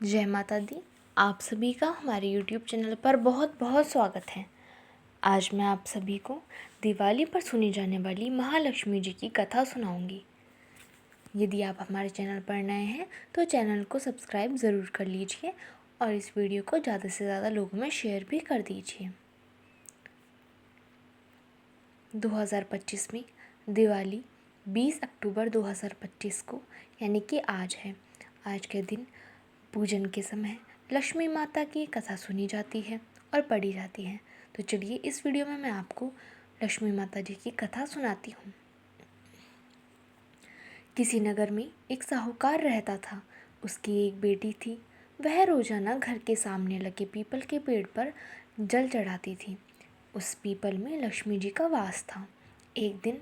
जय माता दी। आप सभी का हमारे YouTube चैनल पर बहुत बहुत स्वागत है। आज मैं आप सभी को दिवाली पर सुनी जाने वाली महालक्ष्मी जी की कथा सुनाऊंगी। यदि आप हमारे चैनल पर नए हैं तो चैनल को सब्सक्राइब ज़रूर कर लीजिए और इस वीडियो को ज़्यादा से ज़्यादा लोगों में शेयर भी कर दीजिए। 2025 में दिवाली 20 अक्टूबर 2025 को यानी कि आज है। आज के दिन पूजन के समय लक्ष्मी माता की कथा सुनी जाती है और पढ़ी जाती है। तो चलिए इस वीडियो में मैं आपको लक्ष्मी माता जी की कथा सुनाती हूँ। किसी नगर में एक साहूकार रहता था। उसकी एक बेटी थी। वह रोजाना घर के सामने लगे पीपल के पेड़ पर जल चढ़ाती थी। उस पीपल में लक्ष्मी जी का वास था। एक दिन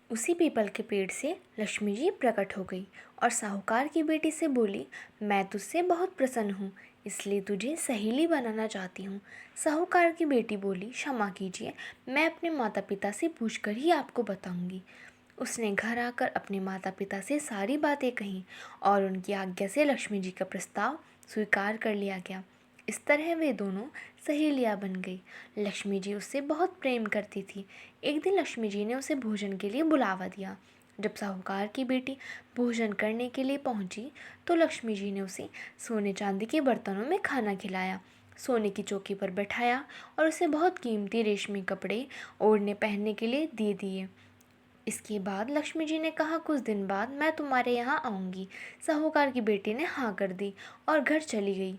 उसी पीपल के पेड़ से लक्ष्मी जी प्रकट हो गई और साहूकार की बेटी से बोली, मैं तुझसे बहुत प्रसन्न हूँ, इसलिए तुझे सहेली बनाना चाहती हूँ। साहूकार की बेटी बोली, क्षमा कीजिए, मैं अपने माता पिता से पूछकर ही आपको बताऊंगी। उसने घर आकर अपने माता पिता से सारी बातें कहीं और उनकी आज्ञा से लक्ष्मी जी का प्रस्ताव स्वीकार कर लिया गया। इस तरह वे दोनों सहेलियां बन गई। लक्ष्मी जी उससे बहुत प्रेम करती थी। एक दिन लक्ष्मी जी ने उसे भोजन के लिए बुलावा दिया। जब साहूकार की बेटी भोजन करने के लिए पहुंची तो लक्ष्मी जी ने उसे सोने चांदी के बर्तनों में खाना खिलाया, सोने की चौकी पर बैठाया और उसे बहुत कीमती रेशमी कपड़े ओढ़ने पहनने के लिए दे दिए। इसके बाद लक्ष्मी जी ने कहा, कुछ दिन बाद मैं तुम्हारे यहाँ आऊँगी। साहूकार की बेटी ने हाँ कर दी और घर चली गई।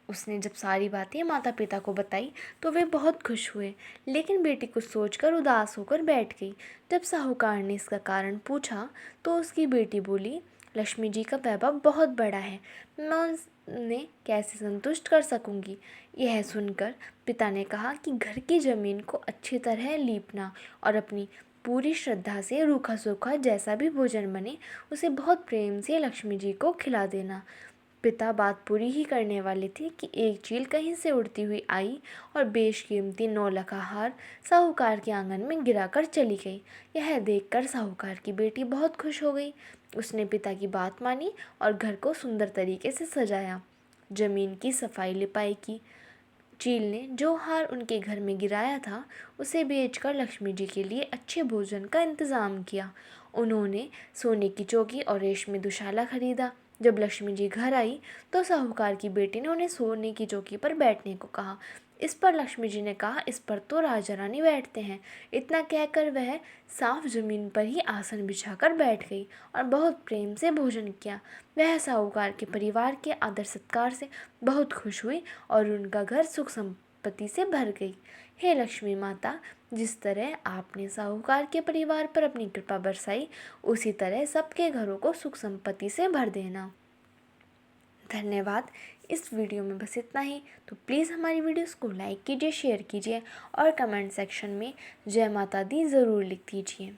उसने जब सारी बातें माता पिता को बताई तो वे बहुत खुश हुए, लेकिन बेटी कुछ सोचकर उदास होकर बैठ गई। जब साहूकार ने इसका कारण पूछा तो उसकी बेटी बोली, लक्ष्मी जी का वैभव बहुत बड़ा है, मैं उन्हें कैसे संतुष्ट कर सकूंगी। यह सुनकर पिता ने कहा कि घर की ज़मीन को अच्छी तरह लीपना और अपनी पूरी श्रद्धा से रूखा सूखा जैसा भी भोजन बने उसे बहुत प्रेम से लक्ष्मी जी को खिला देना। पिता बात पूरी ही करने वाले थे कि एक चील कहीं से उड़ती हुई आई और बेशकीमती 9 लखा हार साहूकार के आंगन में गिराकर चली गई। यह देखकर साहूकार की बेटी बहुत खुश हो गई। उसने पिता की बात मानी और घर को सुंदर तरीके से सजाया, जमीन की सफाई लिपाई की। चील ने जो हार उनके घर में गिराया था उसे बेचकर लक्ष्मी जी के लिए अच्छे भोजन का इंतज़ाम किया। उन्होंने सोने की चौकी और रेशमी दुशाला खरीदा। जब लक्ष्मी जी घर आई तो साहूकार की बेटी ने उन्हें सोने की चौकी पर बैठने को कहा। इस पर लक्ष्मी जी ने कहा, इस पर तो राजा रानी बैठते हैं। इतना कहकर वह साफ जमीन पर ही आसन बिछाकर बैठ गई और बहुत प्रेम से भोजन किया। वह साहूकार के परिवार के आदर सत्कार से बहुत खुश हुई और उनका घर सुख संपत्ति से भर गई। हे लक्ष्मी माता, जिस तरह आपने साहूकार के परिवार पर अपनी कृपा बरसाई, उसी तरह सबके घरों को सुख संपत्ति से भर देना। धन्यवाद। इस वीडियो में बस इतना ही। तो प्लीज़ हमारी वीडियोस को लाइक कीजिए, शेयर कीजिए और कमेंट सेक्शन में जय माता दी ज़रूर लिख दीजिए।